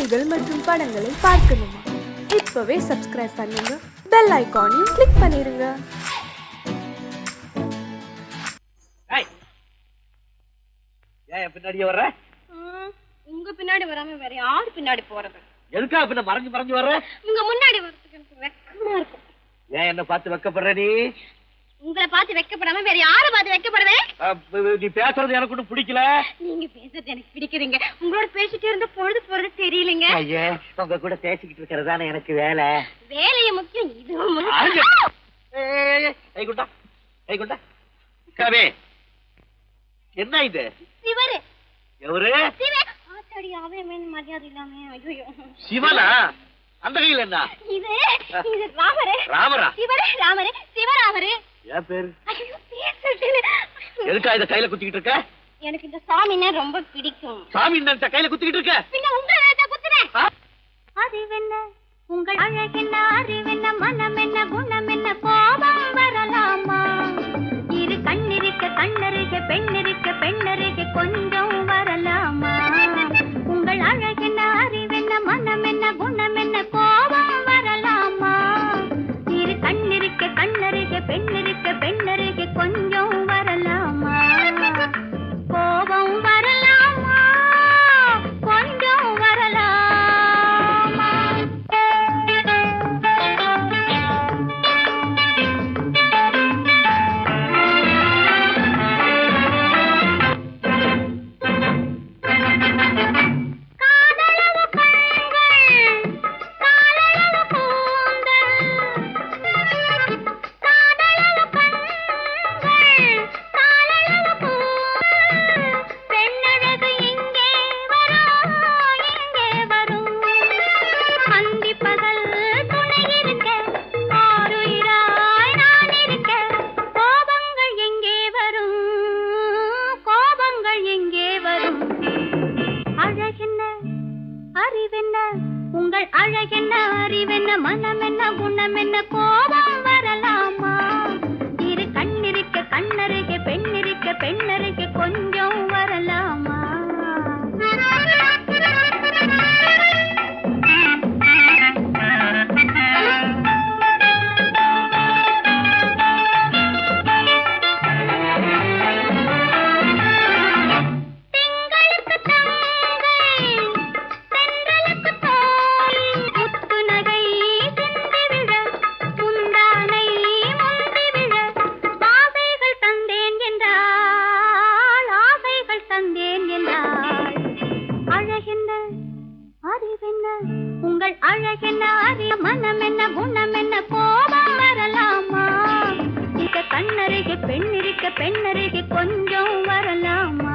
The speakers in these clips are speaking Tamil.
செய்திகள் மற்றும் படங்களை பார்க்கணுமா? இப்பவே சப்ஸ்கிரைப் பண்ணுங்க, பெல் ஐகானையும் கிளிக் பண்ணிருங்க. பின்னாடியே வர்ற? உங்க பின்னாடி வராம வேற யாரு பின்னாடி போறது? எதுக்கா பின்ன மறைஞ்சு மறைஞ்சு வர்ற? உங்க முன்னாடி வரதுக்கு எனக்கு வெக்கமா இருக்கும். ஏன் என்ன பார்த்து வெக்கப்படுற நீ? உங்களை பார்த்து வெக்கப்படாம வேற யாரை பார்த்து வெக்கப்படுவேன்? நீ பேசுறது எனக்கு ஒன்றும் பிடிக்கல. நீங்க பேசுறது எனக்கு பிடிக்கிறீங்க. உங்களோட பேசிட்டே இருந்த பொழுது போறது தெரியலங்க. ஐயா, உங்க கூட பேசிக்கிட்டு இருக்கிறதானே எனக்கு வேலை. வேலைய முக்கியம், இது கவே என்ன இது? சிவரு. எவரு? ஆத்தாடி, அவன் மரியாதை இல்லாம. ஐயோ, சிவனா? அந்த கையில் என்ன? இது ராமரு. ராமரா? சிவரு ராமரு, சிவராமரு. ஏன் பேரு? ஐயோ, பேசுறது. எதுக்கா இத கையில குத்திக்கிட்டு இருக்க? எனக்கு இந்த சாமின்னா ரொம்ப பிடிக்கும். சாமி இந்த கையில குத்திக்கிட்டு இருக்க? பின்ன உங்களை குத்துறேன். அறிவென்ன உங்கள் அழகென்ன, அறிவென்ன மனம் என்ன, குணம் என்ன, கோபம் வரலாமா? இரு கண்ணிருக்க கண்ணருக, பெண்ணிருக்க பெண்ணருக, கொஞ்சம் வரலாமா? உங்கள் அழகென்ன, அறிவென்ன மனம் என்ன, குணம் என்ன, கோபம் வரலாமா? இரு கண்ணிருக்க கண்ணருக, பெண்ணிருக்க பெண்ணருக, கொஞ்சம் வரலாமா? கோபம் வரலாமா? கொஞ்சம் வரலாமா? உங்கள் அழகென்ன, அறிவென்ன மனம் என்ன, குணம் என்ன, கோபம் வரலாமா? இரு கண்ணிருக்க கண்ணருக, பெண்ணிருக்க பெண்ணருக, கொஞ்சம் வரலாமா? உங்கள் அழகென்ன, அறிய மனம் என்ன, குணம் என்ன, கோபம் வரலாமா? இந்த கண்ணருகே பெண்ணிருக்க பெண்ணருகே, கொஞ்சம் வரலாமா?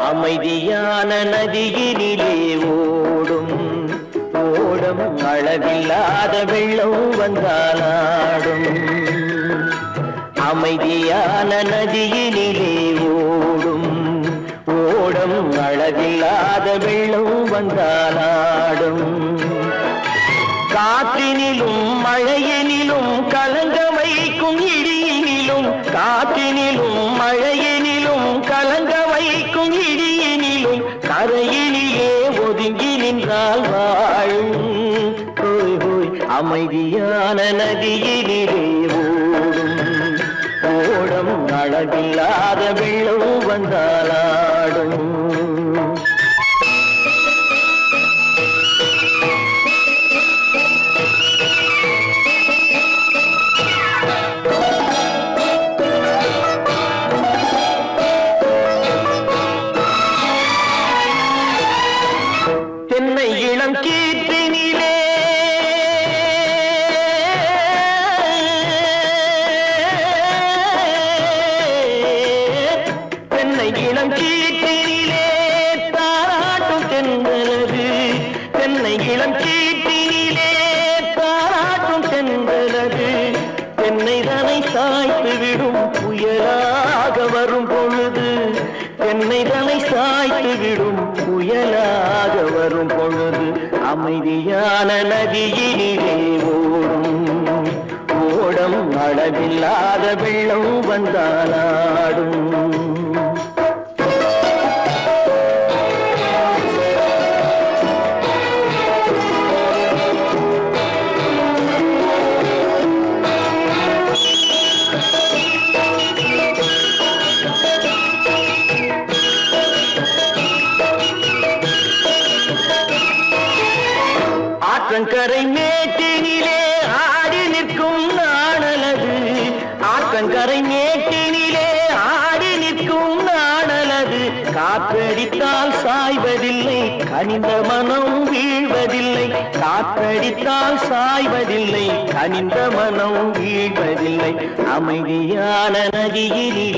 அமைதியான நதியினிலே ஓடும் ஓடும், அளவில்லாத வெள்ளம் வந்தாலாடும். அமைதியான நதியினிலே ஓடும் ஓடும், அளவில்லாத வெள்ளம் வந்தாலாடும். காற்றினிலும் மழையினிலும் கலங்க வைக்கும் இடியினிலும், காற்றினிலும் மழையினிலும் கலங்க வைக்கும் இடியினிலும், கரையினிலே ஒதுங்கி நின்றால் வாழும் ஹோய் ஹோய் அமைதியான நதியினிலே ஓடும் அழகில்லாத வெள்ளம் வந்தாலாடும் தென்னை இளம் கீற்றினிலே தென்னை இளம் கீற்றினிலே தாராட்டும் தென்றலது தென்னை இளம் கீற்றினிலே தாராட்டும் தென்றலது தென்னை தனை சாய்த்து விடும் புயலாக வரும் பொழுது தென்னை தனை சாய்த்து விடும் புயலாக வரும் பொழுது அமைதியான நதியினிலே ஓடம் அளவில்லாத வெள்ளம் வந்தாலாடும் ஆற்றங்கரை மேட்டினிலே ஆடி நிற்கும் நாணலது ஆற்றங்கரை மேட்டினிலே ஆடி நிற்கும் நாணலது காற்றடித்தால் சாய்வதில்லை கனிந்த மனம் வீழ்வதில்லை காற்றடித்தால் சாய்வதில்லை கனிந்த மனம் வீழ்வதில்லை அமைதியான நதியிலே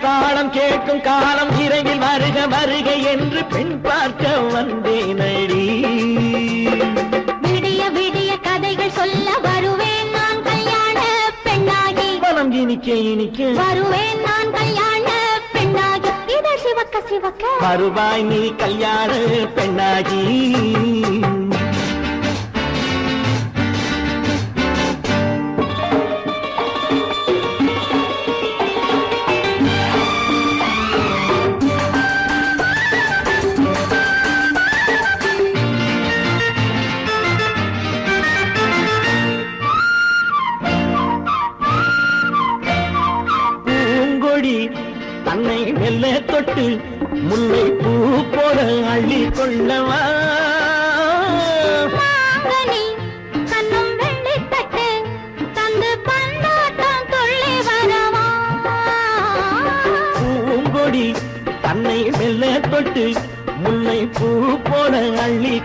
தாளம் கேட்கும் காலம் இரவில் வருக வருக என்று பெண் பார்க்க வந்தேனடி விடிய விடிய கதைகள் சொல்ல வருவேன் நான் கல்யாண பெண்ணாகி மனம் இனிக்க இனிக்க வருவேன் நான் கல்யாண பெண்ணாகி இதழ் சிவக்க சிவக்க வருவாய் நீ கல்யாண பெண்ணாகி தன்னை மெல்ல தொட்டு முல்லை பூ போல அள்ளி கொள்ளவா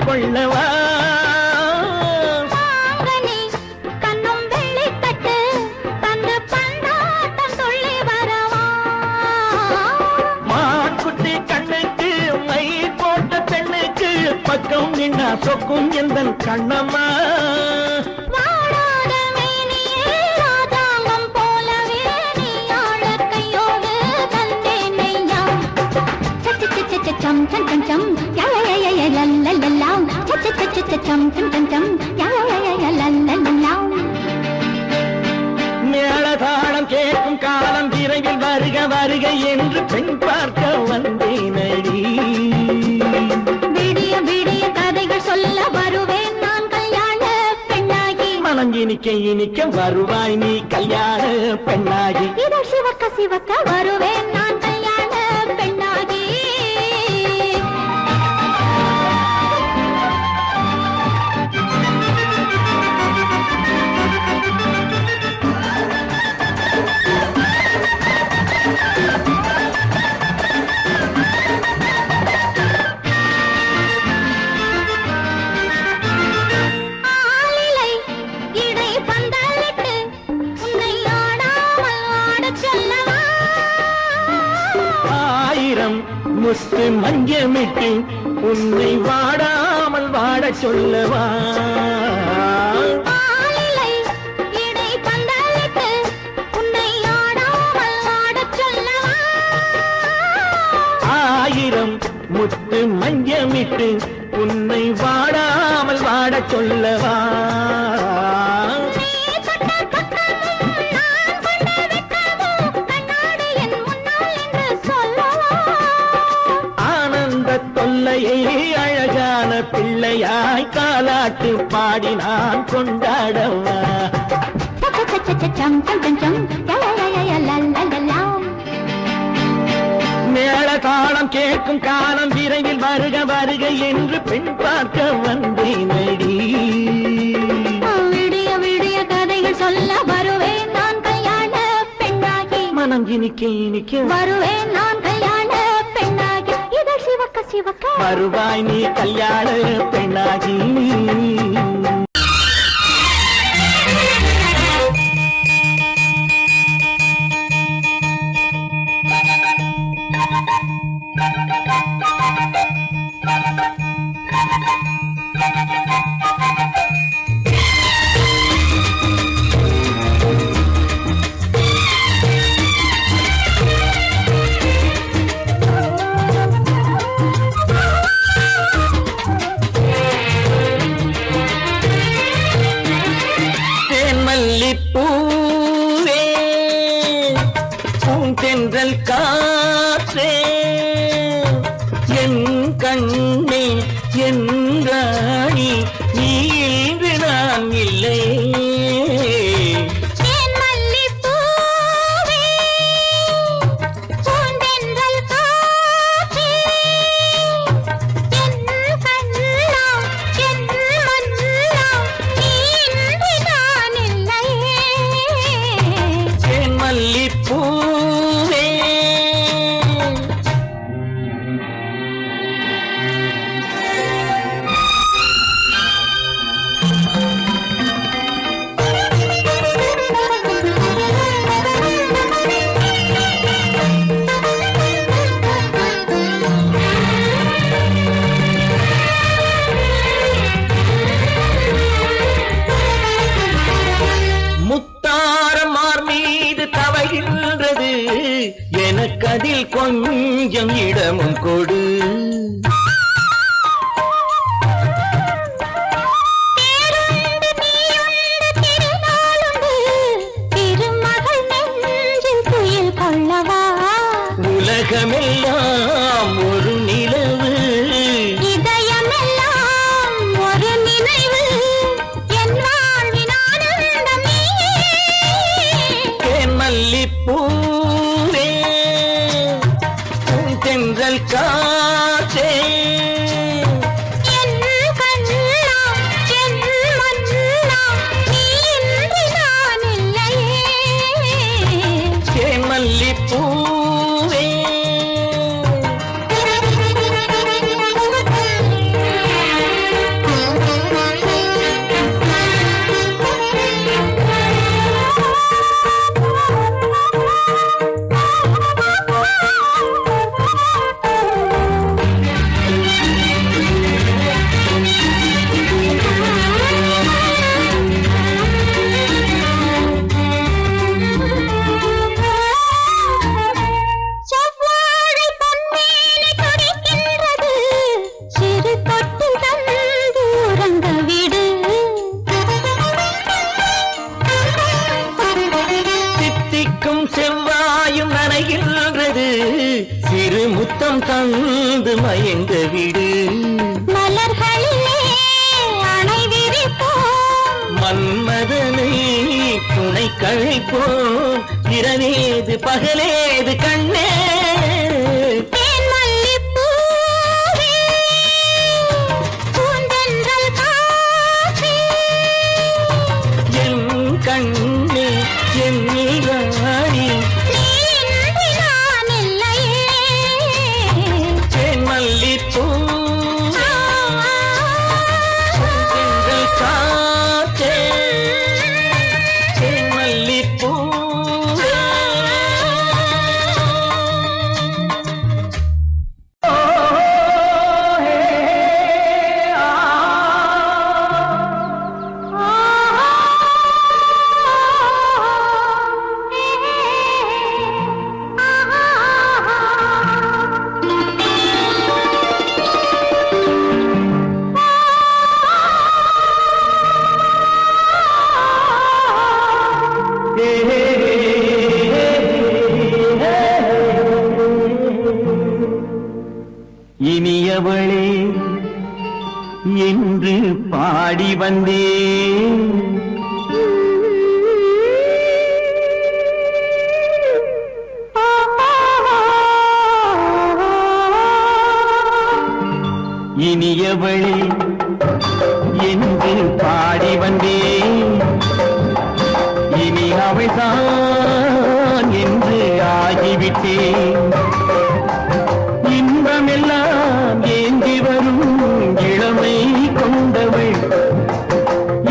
கொள்ளவா மாங்கனி கண்ணும் வெள்ளித்தட்டு தந்து பந்தாட்டம் துள்ளி வரவா மான்குட்டி கண்ணுக்கு மை போட்ட பெண்ணுக்கு பக்கம் நின்னா சொக்கும் எந்தன் கண்ணம்மா வாடாத மேனியே ராதாங்கம் போலவே நீ ஆழ கையோடு தந்தேனையா சம் சம் சம் சம் யா யா யா யா லல்லல்லா சம் சம் சம் சம் யா யா யா யா லல்லல்லா மேளதாளம் கேட்கும் காலம் விரைவில் வருக வருக என்று பெண் பார்க்க வந்தேனடி விடிய விடிய கதைகள் சொல்ல வருவேன் நான் கல்யாண பெண்ணாகி மனம் இனிக்க இனிக்க வருவாய் நீ கல்யாண பெண்ணாகி இதழ் சிவக்க சிவக்க வருவேன் நான் கல்யாண பெண்ணாகி ஆளிலை இடை பந்தலிட்டு உன்னை ஆடாமல் ஆடச் சொல்லவா ஆயிரம் முத்து மஞ்சமிட்டு உன்னை வாடாமல் வாடச் சொல்லவா ஆளிலை இடை பந்தலிட்டு உன்னை ஆடாமல் ஆடச் சொல்லவா ஆயிரம் முத்து மஞ்சமிட்டு உன்னை வாடாமல் வாடச் சொல்லவா நீ தொட்ட பக்கமும் நான் கொண்ட வெட்கமும் கண்ணாடி என் முன்னால் என்று சொல்லவா ஆனந்த தொல்லையை அழகான பிள்ளையாய் காலாட்டு பாடி நான் கொண்டாடவா சம் சம் சம் சம் யா யா யா யா லல்லல்லா மேளதாளம் கேட்கும் காலம் விரைவில் வருக வருக என்று பெண் பார்க்க வந்தேனடி விடிய விடிய கதைகள் சொல்ல வருவேன் நான் கல்யாண பெண்ணாகி மனம் இனிக்க இனிக்க வருவேன் நான் கல்யாண பெண்ணாகி இதழ் சிவக்க சிவக்க வருவாய் நீ கல்யாண பெண்ணாகி பூவே பூந்தென்றல் காற்றே என் கண்ணே என் ராணி நீ இன்று நான் இல்லை என் மல்லிப்பூவே பூந்தென்றல் காற்றே என் கண்ணா என் மன்னா நீ இன்று நான் இல்லையே என் மல்லிப்பூவே முத்தாரமார் மீது தவழ்கின்றது எனக்கதில் கொஞ்சம் இடமும் கொடு பேருண்டு நீயுண்டு திருநாளுண்டு திருமகள் நெஞ்சில் துயில் கொள்ளவா உலகமெல்லாம் ஒரு நிலவு இதயமெல்லாம் ஒரு நினைவு என் வாழ்வின் ஆனந்தம் நீயே தேன் மல்லிப்பூவே பூந்தென்றல் காற்றே கழிப்போம் இரவேது பகலேது கண்ணே கண்ணே என் நீராணி மல்லிப்பூ காத்தே மல்லிப்பூ இனியவளே என்று பாடி வந்தேன் இனியவளே என்று பாடி வந்தேன் இனி அவள்தான் என்று ஆகிவிட்டேன் இன்பமெல்லாம் ஏந்தி வரும் இளமை கொண்டவள்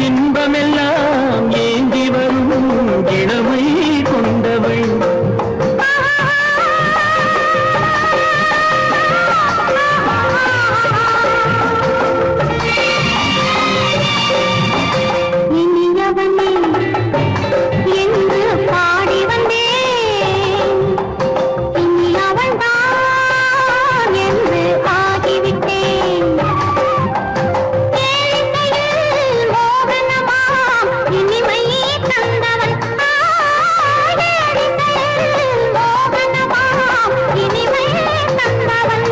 இன்பமெல்லாம் ஏந்தி வரும் இளமை கொண்டவள் இனியவனே என்று பாடி வந்தேன் இனி அவள்தான் என்று ஆகிவிட்டேன் கேளிக்கையில் மோகனமா இனிமை தந்தவன் கேளிக்கையில் மோகனமா இனிமை தந்தவன்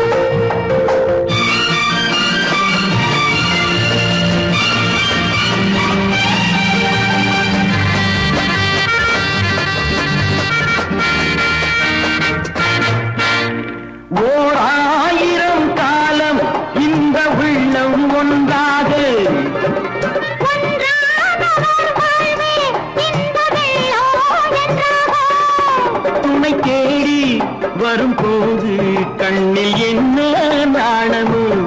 ஓர் ஆயிரம் காலம் இந்த உள்ளம் ஒன்றாக துணை தேடி வரும்போது கண்ணில் என்ன நாணமும்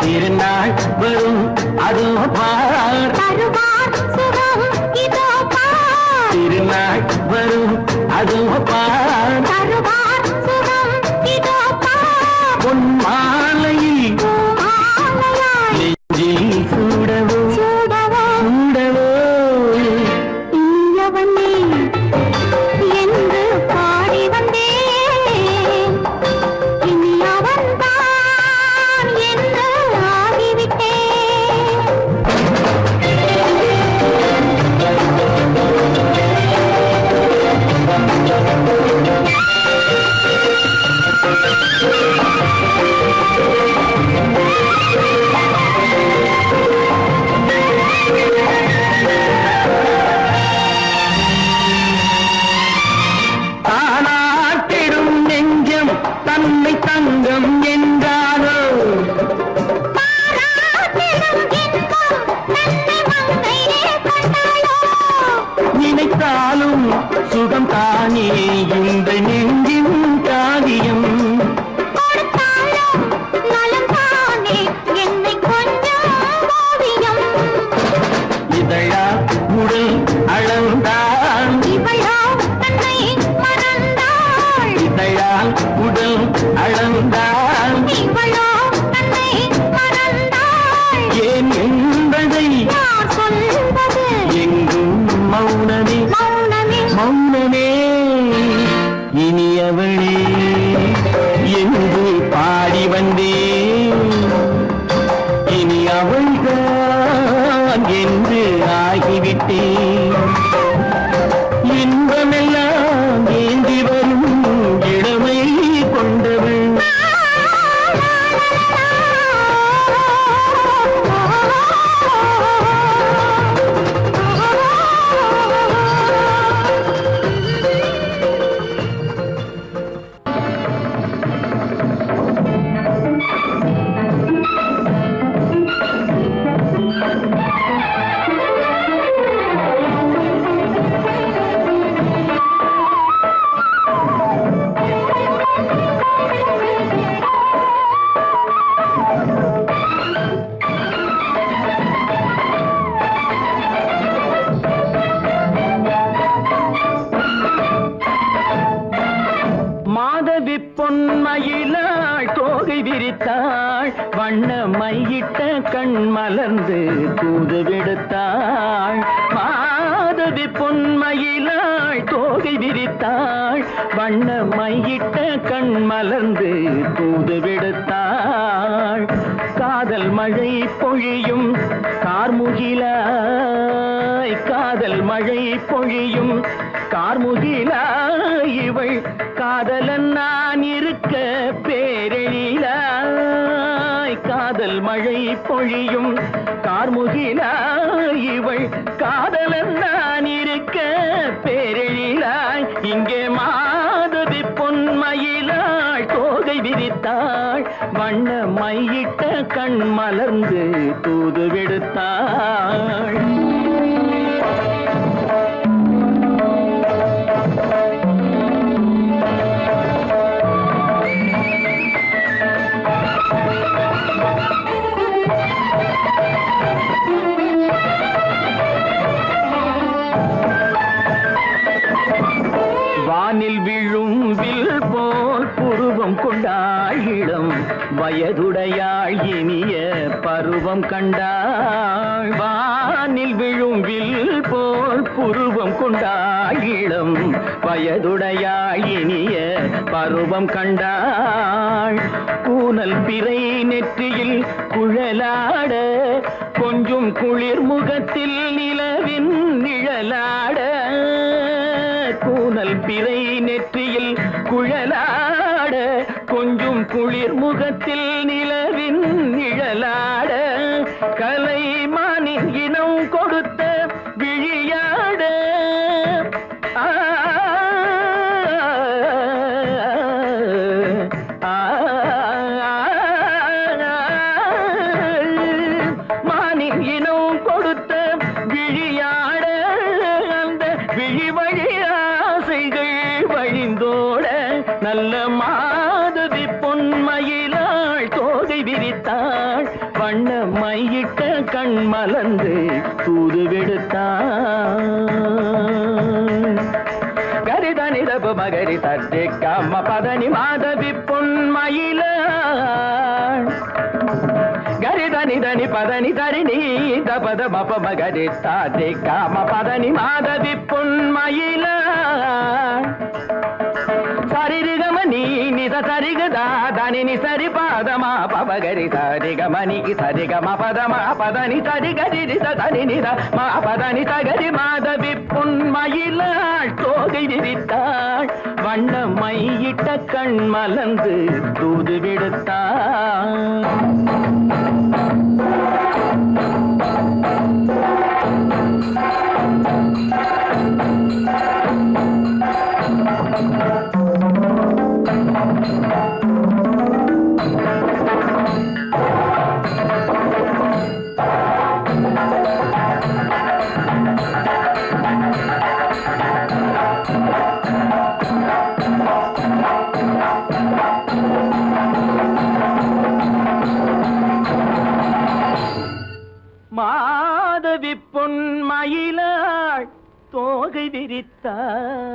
திருநாள் வரும் அதோ பார் திருநாள் வரும் அதோ பார் பொன் மாலையில் நெஞ்சில் சூடவோ சூடவோ இனியவனே என்று பாடி வந்தேன் இனி அவன்தான் என்று ஆகிவிட்டேன் தானாட்டிடும் நெஞ்சம் தன்னை தங்கம் என்றாரோ நினைத்தாலும் சுகம் தானே இந்த நெஞ்சின் காரியம் இதழா உடல் அளந்தான் இதழால் உடல் அளந்தான் ஏன் என்பதை எங்கும் மௌனமே மௌனமே இனியவளே என்று பாடி வந்தேன் இனி அவள்தான் என்று ஆகிவிட்டேன் இன்பமெல்லாம் ஏந்தி வரும் இளமை கொண்டவள் மாதவி பொன்மயிலாள் தோகை விரித்தாள் வண்ண மையிட்ட கண் மலர்ந்து தூது விடுத்தாள் மாதவி பொன்மயிலாள் தோகை விரித்தாள் வண்ண மையிட்ட கண் மலர்ந்து தூது விடுத்தாள் காதல் மழை பொழியும் கார்முகிலாய் காதல் மழை பொழியும் கார்முகிலாய் இவள் காதலன் நான் இருக்க பேரெழிலாய் காதல் மழை பொழியும் கார்முகிலாய் இவள் காதலன் நான் இருக்க பேரெழிலாய் இங்கே மாதவி பொன்மயிலாள் தோகை விரித்தாள் வண்ண மையிட்ட கண் மலர்ந்து தூது விடுத்தாள் வானில் விழும் வில் போல் புருவம் கொண்டாள் இளம் வயதுடையாள் இனிய பருவம் கண்டாள் வானில் விழும் வில் போல் புருவம் கொண்டாள் இளம் வயதுடையாள் இனிய பருவம் கண்டாள் கூனல் பிறை நெற்றியில் குழலாட கொஞ்சம் குளிர் முகத்தில் நிலவின் நிழலாட கூனல் பிறை நெற்றியில் குழலாட கொஞ்சம் குளிர் முகத்தில் நிலவின் நிழலாட கலைமானின் இனம் கொடுத்த விழியாட மானின் இனம் கொடுத்த விழியாட அந்த விழி வழி ஆசைகள் வழிந்தோட நல்ல மாதவி பொன்மயிலாள் தோகை விரித்தாள் வண்ண மையிட்ட கண் மலர்ந்து தூது விடுத்தாள் கரிதனி ரப மகரி தட்டி கம்ம பதனி மாதவி பொன்மயிலாள் கரிதனி தனி பதனி தரிணி தபத மப மகரி தாட்டி காம பதனி மாதவி பொன்மயிலாள் சரிகமணி நித சரிகதா தனி நி சரி பாதமா பபகரி சரிகமணி சரிகம பதமா பதனி சரிகரி தனி நித மா பதனி சகரி மாதவி பொன்மயிலாள் தோகை விரித்தாள் வண்ண மையிட்ட கண் மலர்ந்து தூது விடுத்தாள் மாதவி பொன்மயிலாள் தோகை விரித்தாள்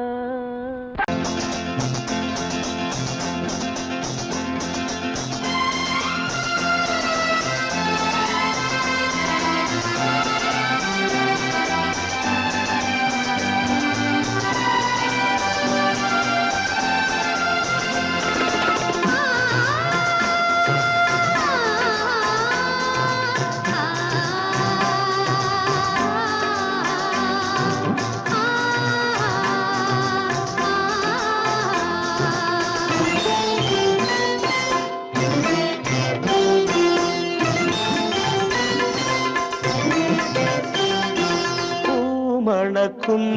மணக்கும்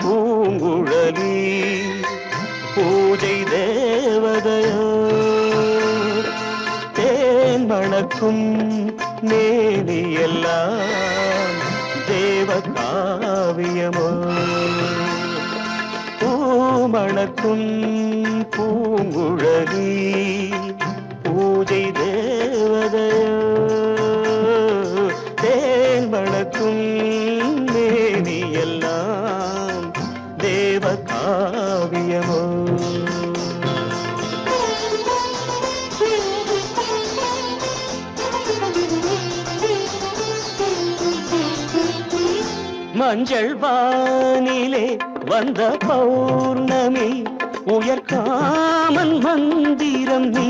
பூங்குழலி பூஜை தேவதையோ தேன் மணக்கும் மேனியெல்லாம் தேவ காவியமோ பூமணக்கும் பூங்குழலி பூஜை தேவதையோ தேன் மணக்கும் மேனியெல்லாம் தேவ காவியமோ மஞ்சள் வானிலே வந்த பௌர்ணமி உயர்காமன் மந்திரம் நீ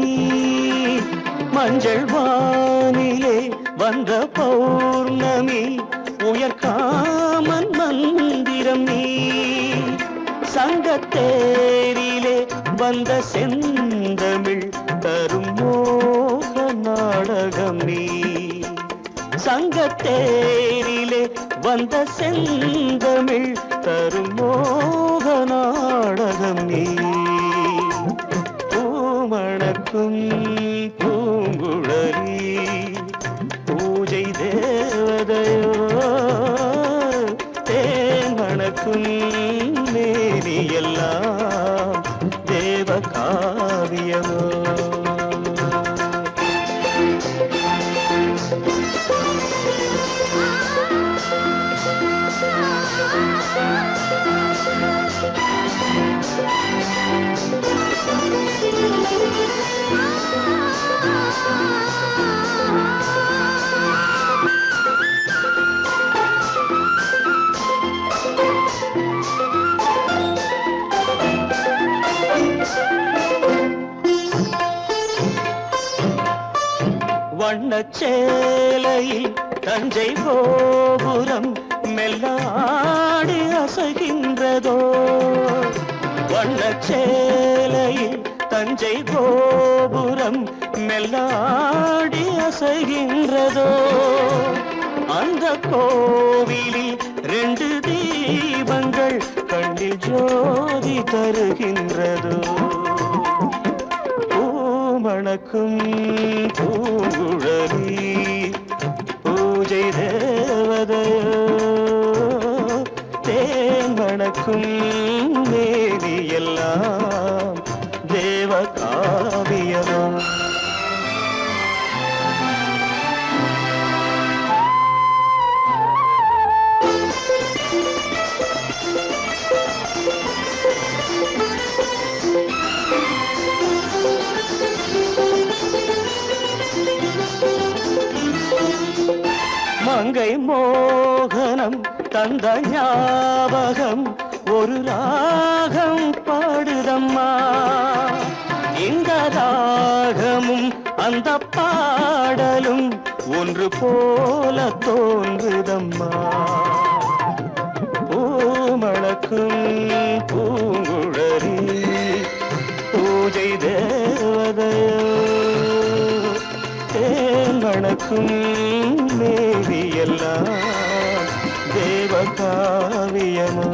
மஞ்சள் வானிலே வந்த பௌர்ணமி உயர்காமன் மந்திரம் நீ சங்கத்தேரிலே வந்த செந்தமிழ் தரும் மோக நாடகம் நீ சங்கத்தேரிலே வந்த செந்தமிழ் தரும் மோக நாடகம் நீ பூமணக்கும் பூங்குழலி பூஜை தேவதையோ தேமணக்கும் மேனி எல்லாம் தேவ காவியமோ வண்ணச்சேலையில் தஞ்சை கோபுரம் மெல்லாடி அசைகின்றதோ வண்ணச்சேலையில் தஞ்சை கோபுரம் மெல்லாடி அசைகின்றதோ அந்த கோவிலில் 2 தீபங்கள் கண்ணில் ஜோதி தருகின்றதோ மணக்கும் பூங்குழலி பூஜை தேவதையோ தேன் மணக்கும் மேனி எல்லாம் தேவ காவியமோ மங்கை மோகனம் தந்த ஞாபகம் ஒரு ராகம் பாடுதம்மா இந்த ராகமும் அந்த பாடலும் ஒன்று போல தோன்றுதம்மா பூமணக்கும் பூங்குழலி பூஜை தேவதையோ தேமணக்கும் மேவி எல்லாம் தேவ காவியமோ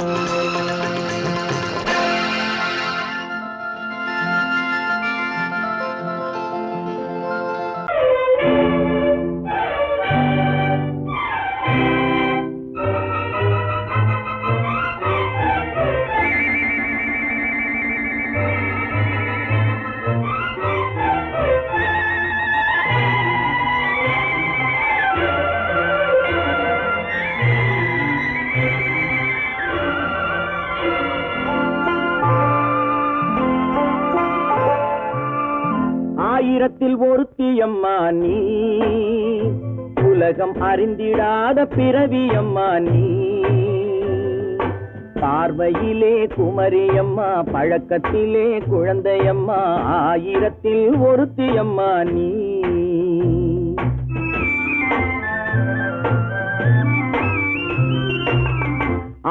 ஆயிரத்தில் ஒருத்தியம்மா நீ உலகம் அறிந்திடாத பிறவியம்மா நீ பார்வையிலே குமரியம்மா பழக்கத்திலே குழந்தையம்மா ஆயிரத்தில் ஒருத்தியம்மா நீ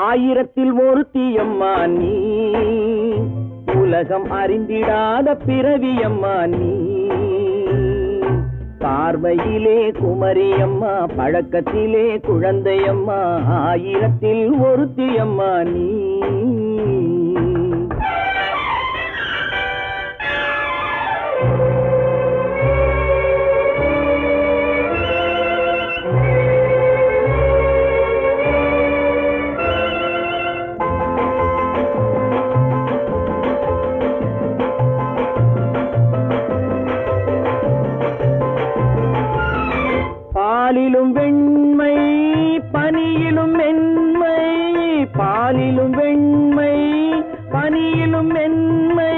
ஆயிரத்தில் ஒருத்தியம்மா நீ உலகம் அறிந்திடாத பிறவியம்மா நீ பார்வையிலே குமரியம்மா பழக்கத்திலே குழந்தையம்மா ஆயிரத்தில் ஒருத்தியம்மா நீ பாலிலும் வெண்மை பனியிலும் மென்மை பாலிலும் வெண்மை பனியிலும் மென்மை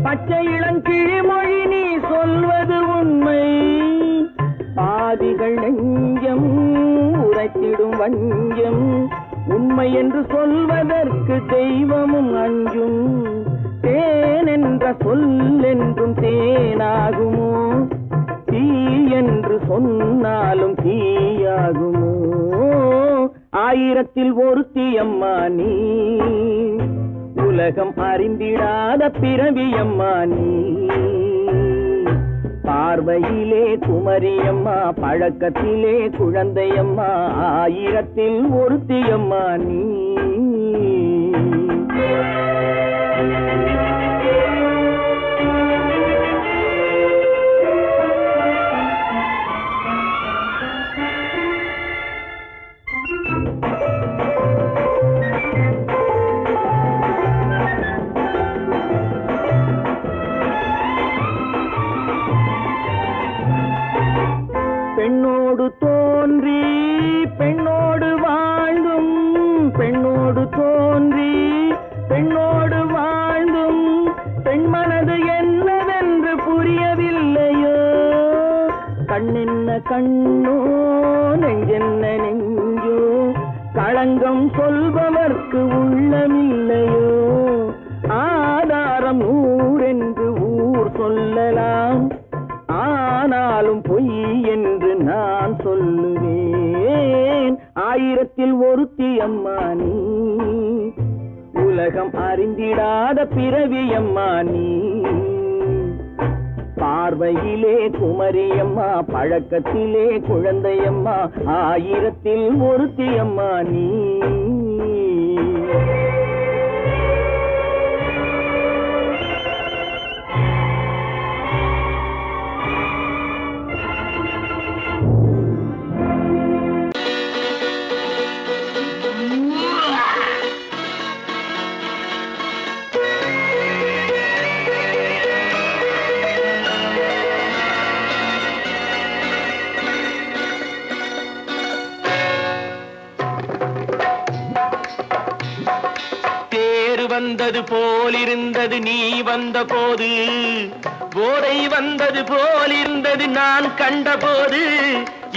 பச்சை இளங்கிழிமொழி நீ சொல்வது உண்மை பாதிகள் நெஞ்சம் உரைத்திடும் வஞ்சம் உண்மை என்று சொல்வதற்கு தெய்வமும் அஞ்சும். தேன் என்ற சொல் என்றும் தேனாகுமோ? தீ என்று சொன்னாலும் தீயாகுமோ? ஆயிரத்தில் ஒருத்தி அம்மா நீ, உலகம் அறிந்திடாத பிறவியம்மா நீ. பார்வையிலே குமரியம்மா, பழக்கத்திலே குழந்தையம்மா, ஆயிரத்தில் ஒருத்தியம்மா நீ. பெண்ணோடு தோன்றி பெண்ணோடு வாழ்ந்தும், பெண்ணோடு தோன்றி பெண்ணோடு வாழ்ந்தும், பெண்மனது என்னவென்று புரியவில்லையோ? கண்ணென்ன கண்ணோ, நெஞ்சென்ன நெஞ்சோ, களங்கம் சொல்பவர்க்கு உள்ளமில்லையோ? ஆதாரம் ஊரென்று ஊர் சொல்லலாம், ஆனாலும் பொய் என்று நான் சொல்லுவேன். ஆயிரத்தில் ஒருத்தி அம்மா நீ, உலகம் அறிந்திடாத பிறவியம்மா நீ. பார்வையிலே குமரியம்மா, பழக்கத்திலே குழந்தையம்மா, ஆயிரத்தில் ஒருத்தி அம்மா நீ. வந்தது போலிருந்தது நீ வந்த போது, போதை வந்தது போலிருந்தது நான் கண்டபோது.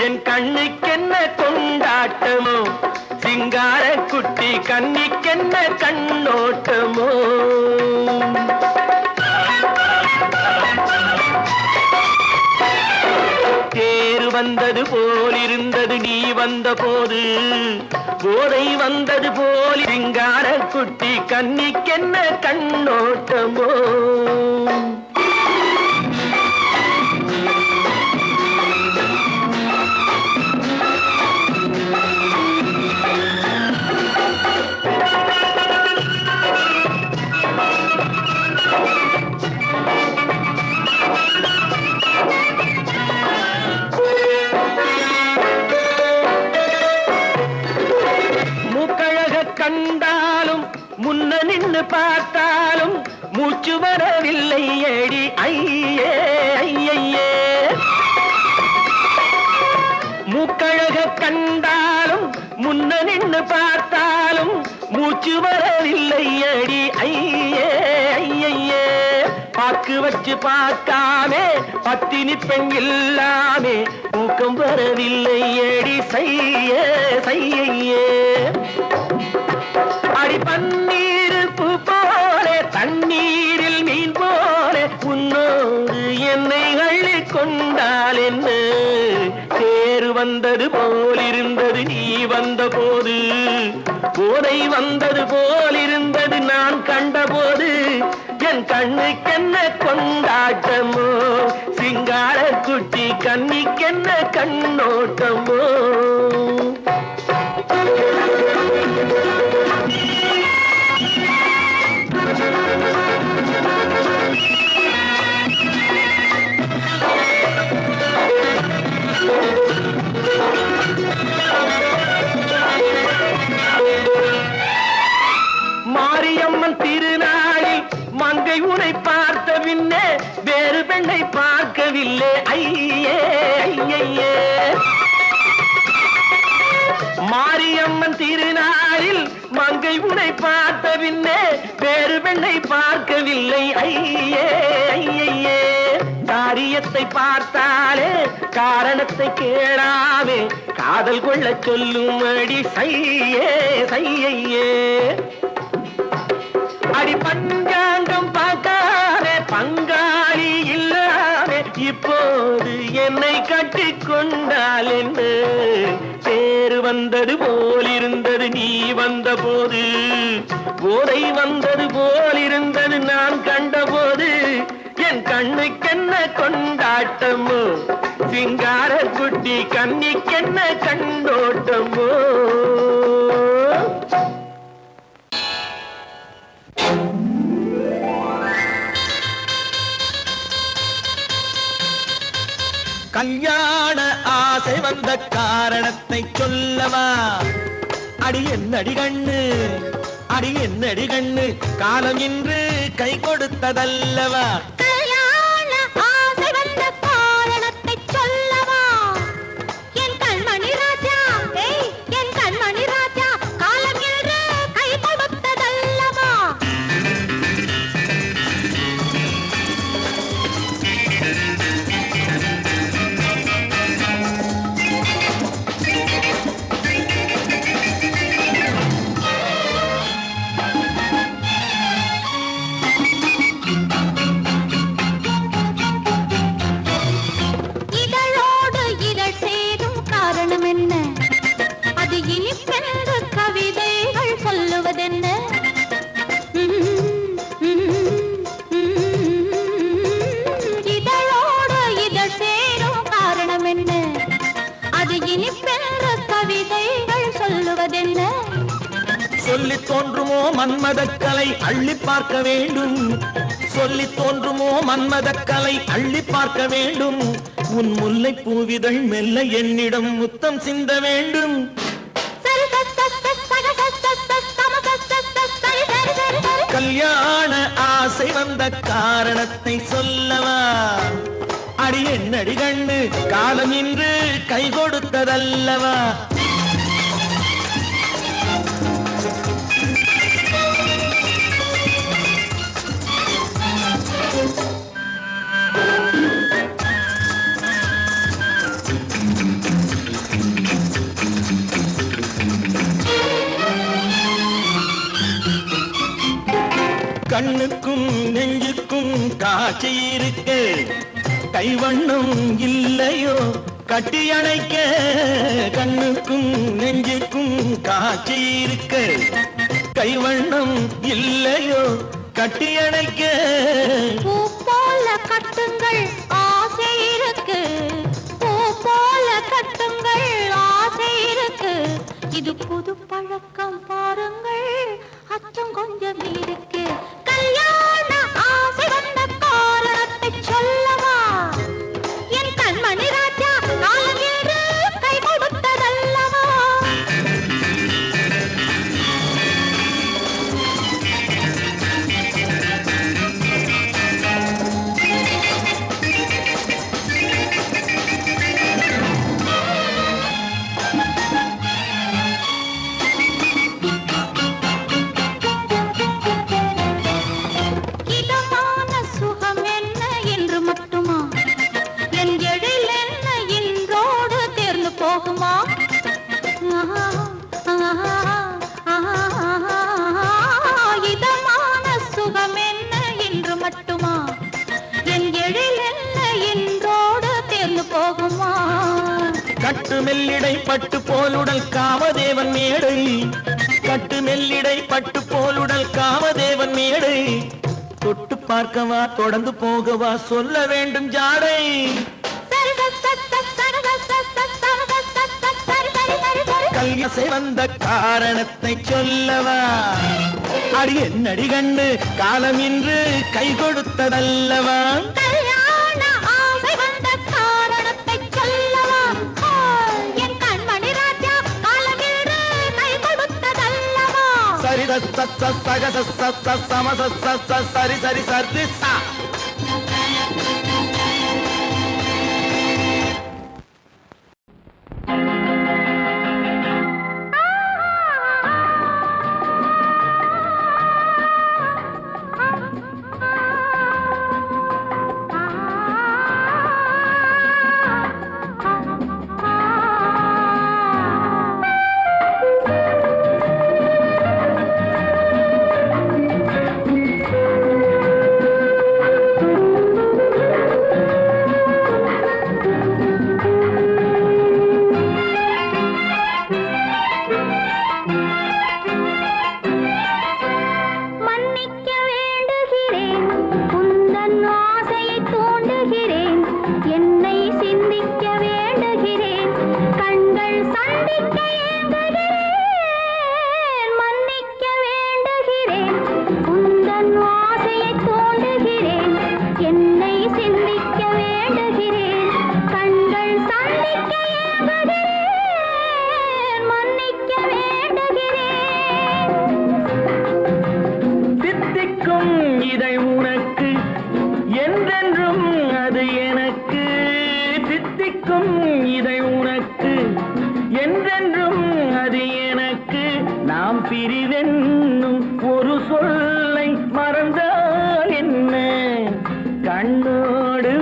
என் கண்ணுக்கென்ன கொண்டாட்டமோ, சிங்கார குட்டி கண்ணிக்கென்ன கண்ணோட்டமோ. தேர் வந்தது போலிருந்தது நீ வந்த போது, போதை வந்தது போல் சிங்கார குட்டி கண்ணிக்கென்ன கண்ணோட்டமோ. கண்டாலும் முன்ன நின்று பார்த்தாலும் மூச்சு வரவில்லை ஏடி ஐயே ஐயே. மூக்கழக கண்டாலும் முன்ன நின்று பார்த்தாலும் மூச்சு வரவில்லை ஏடி ஐயே ஐயே. பாக்கு வச்சு பார்க்காமே பத்தினி பெண் இல்லாமே தூக்கம் வரவில்லை ஏடி செய்ய செய்யே. அடி பன்னீர் பூ போல தண்ணீரில் மீன் போல உன்னோடு என்னை அள்ளி கொண்டால் என்ன. தேர் வந்தது போலிருந்தது நீ வந்த போது, போதை வந்தது போலிருந்தது நான் கண்டபோது. என் கண்ணுக்கென்ன கொண்டாட்டமோ, சிங்கார குட்டி கண்ணிக்கென்ன கண்ணோட்டமோ. மாரியம்மன் திருநாளில் மங்கை உனை பார்த்த பின்னே வேறு பெண்ணை பார்க்கவில்லை ஐயே ஐயே. மாரியம்மன் திருநாளில் மங்கை உனை பார்த்த பின்னே வேறு பெண்ணை பார்க்கவில்லை ஐயே ஐயே. தாரிய காரியத்தை பார்த்தாலே காரணத்தை கேளாமே காதல் கொள்ள சொல்லும்படி சையே சையே அடி பஞ்சாங்கம் பார்த்தாலே பங்காளி இல்லாமே இப்போது என்னை கட்டிக் கொண்டால் என்ன பேரு வந்தது போலிருந்தது நீ வந்த போது போதை வந்தது போலிருந்தது நான் கண்டபோது என் கண்ணுக்கென்ன கொண்டாட்டமோ சிங்கார குட்டி கண்ணிக்கென்ன கண்டோட்டமோ கல்யாண ஆசை வந்த காரணத்தை சொல்லவா அடி என்னடி கண்ணு அடி என்னடி கண்ணு காலம் இன்று கை கொடுத்ததல்லவா கல்யாண ஆசை வந்த காரணத்தை சொல்லவா என் கண்மணி ராஜா என் கண்மணி ராஜா காலம் என்று கை கொடுத்ததல்லவா இதழோடு இதழ் சேரும் காரணம் என்ன அது இனிப்பென்று கவிதைகள் சொல்லுவதென்ன இதழோடு இதழ் சேரும் காரணம் என்ன அது இனிப்பென்று கவிதைகள் சொல்லுவதென்ன சொல்லி தோன்றுமோ மன்மதக்கலை அள்ளி பார்க்க வேண்டும் சொல்லி தோன்றுமோ மன்மதக்கலை அள்ளி பார்க்க வேண்டும் உன் முல்லை பூவிதழ் மெல்ல என்னிடம் முத்தம் சிந்த வேண்டும் கல்யாண ஆசை வந்த காரணத்தை சொல்லவா அடி என்னடி கண்ணு காலம் இன்று கை கொடுத்ததல்லவா கண்ணுக்கும் நெஞ்சுக்கும் காட்சி இருக்கு கைவண்ணம் இல்லையோ கட்டி அணைக்க கண்ணுக்கும் நெஞ்சுக்கும் காட்சி இருக்கு கைவண்ணம் இல்லையோ கட்டி அணைக்க பூ போல கட்டுங்கள் ஆசை இருக்கு பூ போல கட்டுங்கள் ஆசை இருக்கு இது புது பழக்கம் பாருங்கள் அச்சம் கொஞ்சம் இருக்கு கல்யாண ஆசை வந்த காரணத்தை சொல்லவா என் கண்மணி ராஜா காலம் என்று கை கொடுத்ததல்லவா இதமான சுகம் என்ன என்று மட்டுமா என் எழில் என்ன இன்றோடு தேர்ந்து போகுமா இதமான சுகம் என்ன என்று மட்டுமா என் எழில் என்ன இன்றோடு தேர்ந்து போகுமா கட்டு மெல்லிடை பட்டு போலுடல் காமதேவன் மேடை கட்டு மெல்லிடை பட்டு போலுடல் காமதேவன் மேடை தொட்டு பார்க்கவா தொடர்ந்து போகவா சொல்ல வேண்டும் ஜாடை கல்யாசை வந்த காரணத்தை சொல்லவா அடி என்னடி கண்ணு காலம் இன்று கை கொடுத்ததல்லவா கல்யாண ஆசை வந்த காரணத்தை சொல்லவா என் கண்மணி ராஜா காலம் என்று கை கொடுத்ததல்லவா சரி சக சம சரி சரி சரி சா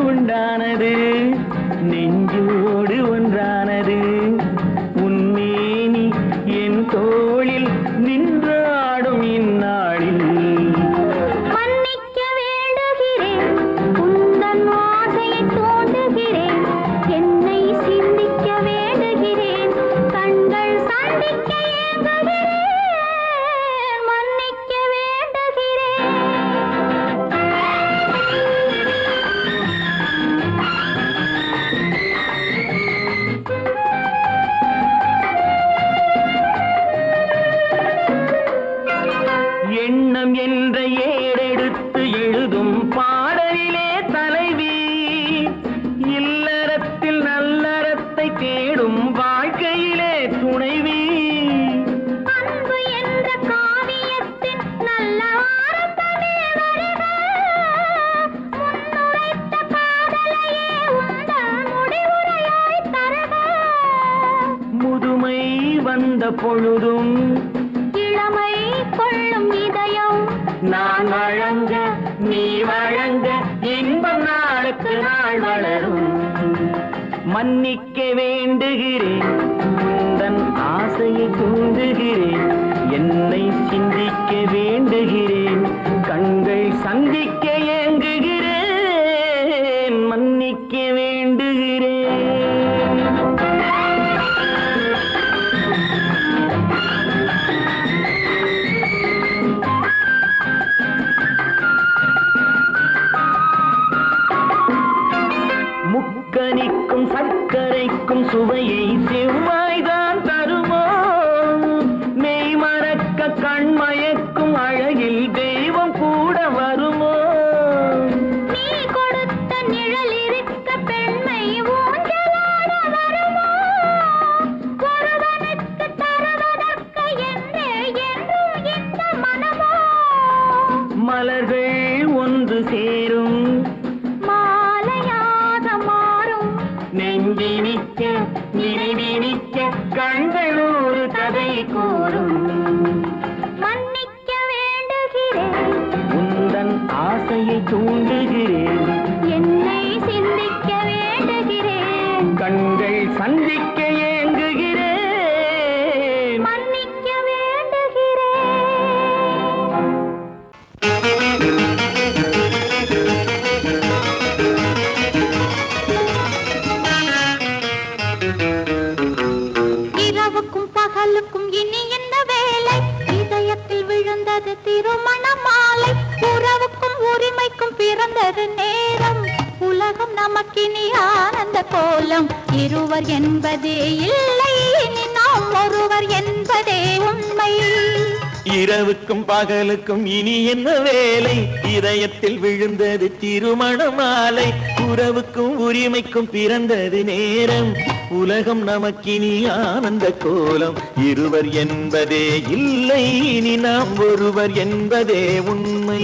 உண்டானது நெஞ்சோடு ஒன்றானது உன்னேனி என் தோளில் நின்றாடும் இந்நாளில் மன்னிக்க வேண்டுகிறேன் உந்தன் ஆசையை தோண்டுகிறேன் என்னை சிந்திக்க வேண்டுகிறேன் கண்கள் சந்திக்க ஏங்குகிறேன் மன்னிக்க வேண்டுகிறேன் எண்ணம் என்ற ஏடெடுத்து எழுதும் பாடலிலே தலைவி இல்லறத்தில் நல்லறத்தை தேடும் வாழ்க்கையிலே துணைவி அன்பு என்ற காவியத்தின் நல்ல ஆரம்பமே வருக முன்னுரைத்த காதலையே உந்தன் முடிவுரையாய் தருக முதுமை வந்த பொழுதும் இளமை கொள்ளும் இதயம் நான் வழங்க நீ வழங்க இன்பம் நாளுக்கு நாள் வளரும் மன்னிக்க வேண்டுகிறேன் உந்தன் ஆசையை தூண்டுகிறேன் என்னை சிந்திக்க வேண்டுகிறேன் கண்கள் சந்திக்க ஏங்குகிறேன் மன்னிக்க வேண்டுகிறேன் முக்கனிக்கும் சர்க்கரைக்கும் சுவையை செவ்வாய்தான் தருமோ மெய் மறக்க கண்மயக்கும் அழகில் தெய்வம் கூட வருமோ நீ கொடுத்த நிழல் இருக்க பெண்மை ஊஞ்சலாட வருமோ ஒருவனுக்கு தருவதற்கு என்றே என்றும் இந்த மனமோ மலர்கள் ஒன்று சேரும் மாலையாக மாறும் நெஞ்சினிக்க நினைவினிக்க கண்கள் ஒரு கதை கூறும் மன்னிக்க வேண்டுகிறேன் உந்தன் ஆசையை தூண்டுகிறேன் என்னை சிந்திக்க வேண்டுகிறேன் கண்கள் சந்திக்க ஏங்குகிறேன் மன்னிக்க வேண்டுகிறேன் இரவுக்கும் பகலுக்கும் இனி என்ன வேலை இதயத்தில் விழுந்தது திருமண மாலை உறவுக்கும் உரிமைக்கும் பிறந்தது நேரம் உலகம் நமக்கினி ஆனந்த கோலம் இருவர் என்பதே இல்லை இனி நாம் ஒருவர் என்பதே உண்மை இரவுக்கும் பகலுக்கும் இனி என்ன வேலை இதயத்தில் விழுந்தது திருமண மாலை உறவுக்கும் உரிமைக்கும் பிறந்தது நேரம் உலகம் நமக்கினி ஆனந்த கோலம் இருவர் என்பதே இல்லை இனி நாம் ஒருவர் என்பதே உண்மை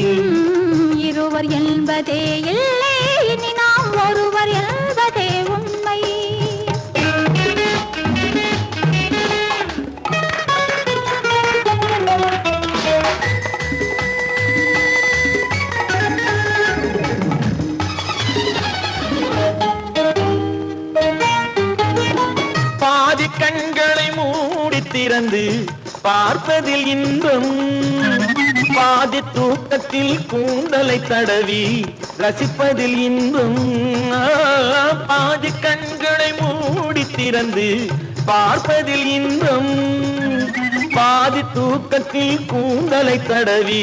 இருவர் என்பதே இல்லை இனி நாம் ஒருவர் என்பதே உண்மை பாதி கண்களை மூடி திறந்து பார்ப்பதில் இன்பம் பாதி தூக்கத்தில் கூந்தலை தடவி ரசிப்பதில் இன்பம் பாதி கண்களை மூடி திறந்து பார்ப்பதில் இன்பம் பாதி தூக்கத்தில் கூந்தலை தடவி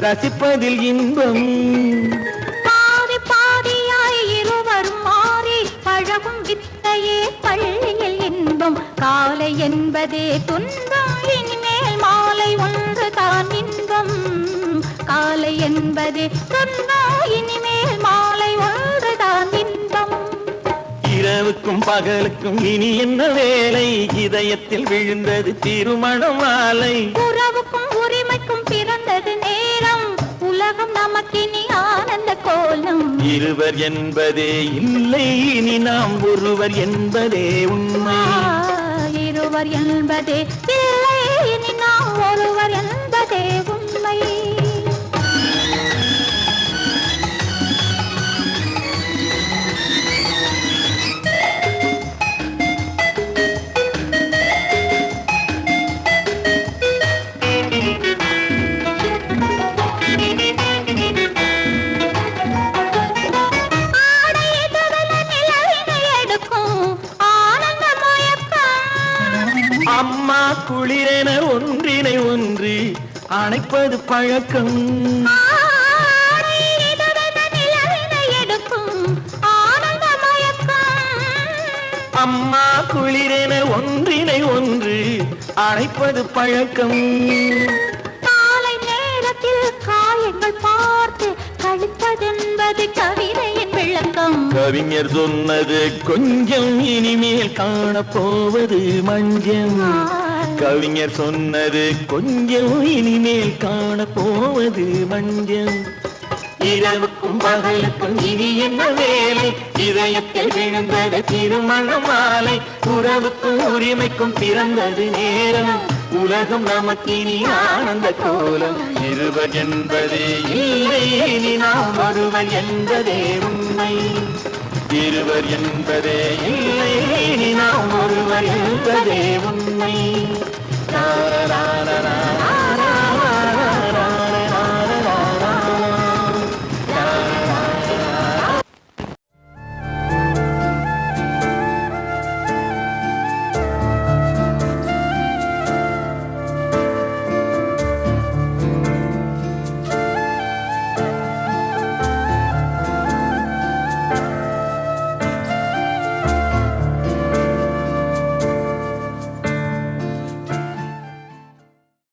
ரசிப்பதில் இன்பம் பாதி பாதியாய் இருவரும் மாறி பழகும் வித்தையே பள்ளியில் இன்பம் காலை என்பதே துன்பம் இனிமேல் மாலை ஒன்று தான் இன்பம் காலை என்பதே துன்பம் இனிமேல் மாலை ஒன்று தான் இன்பம் இரவுக்கும் பகலுக்கும் இனி என்ன வேலை இதயத்தில் விழுந்தது திருமண மாலை உறவுக்கும் உரிமைக்கும் பிறந்தது நேரம் உலகம் நமக்கினி ஆனந்த கோலம் இருவர் என்பதே இல்லை இனி நாம் ஒருவர் என்பதே உண்மை இருவர் என்பதே இல்லை இனி நாம் ஒருவர் என்பதே உண்மை குளிரென ஒன்றினை ஒன்று அணைப்பது பழக்கம். ஆடை இதுவென நிலவினை எடுக்கும் ஆனந்த மயக்கம். அம்மா குளிரென ஒன்றினை ஒன்று அணைப்பது பழக்கம். காலை நேரத்தில் காயங்கள் பார்த்து கழிப்பதென்பது கவிதையின் விளக்கம். கவிஞர் சொன்னது கொஞ்சம் இனிமேல் காணப்போவது மஞ்சம். கவிஞர் சொன்னது கொஞ்சம் இனிமேல் காணப்போவது மஞ்சம். இரவுக்கும் பகலுக்கும் இனி என்ன வேலை, இதயத்தில் விழுந்தது திருமண மாலை. உறவுக்கும் உரிமைக்கும் பிறந்தது நேரம், உலகம் நமக்கினி ஆனந்த கோலம். இருவர் என்பதே இல்லை, இனி நாம் ஒருவர் என்பதே உண்மை. இருவர் என்பதே இல்லை, இனி நாம் ஒருவர் என்பதே உண்மை. லா, லா, லா, லா, லா.